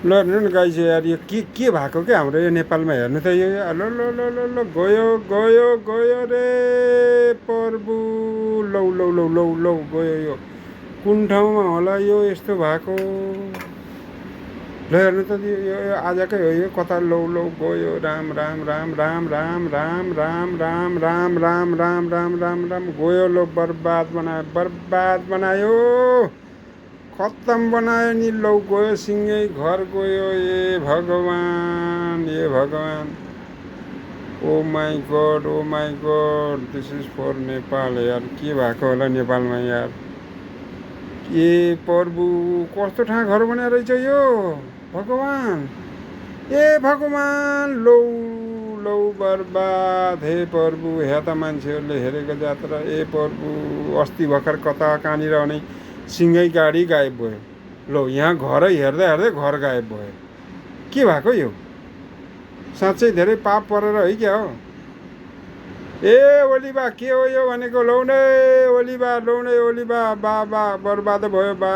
ल हेर्नु न गाइस यार यो के भएको क्या हाम्रो यो नेपालमा हेर्नु त यो ल ल ल ल ल गयो गयो गयो रे प्रभु लौ लौ लौ लौ लौ गयो यो कुन ठाउँमा होला यो यस्तो भएको ल हेर्नु त यो आजकै हो यो कता लौ लौ गयो राम राम राम राम राम राम राम राम राम राम राम राम राम राम गयो लो बर्बाद बनायो खत्तम बनायो नि लौ गयो सिँगै घर गयो ए भगवान oh my god this is for Nepal यार के भएको होला नेपालमा यार ए प्रभु कस्तो ठाउँ घर बनाएर रहेछ यो भगवान ए भगवान लौ लौ बर्बाद हे प्रभु हे त मान्छेहरूले हेरेको जात्रा ए प्रभु अस्ति भर्खर कता कहाँनिर भने सिँगै गाडी गायब भयो लो यहाँ घरै हेर्दै हेर्दै घर गायब भयो के भएको यो साँच्चै धेरै पाप परेर है क्या हो ए ओलीबा के हो यो भनेको लौ नै ओलीबा बर्बाद भयो बा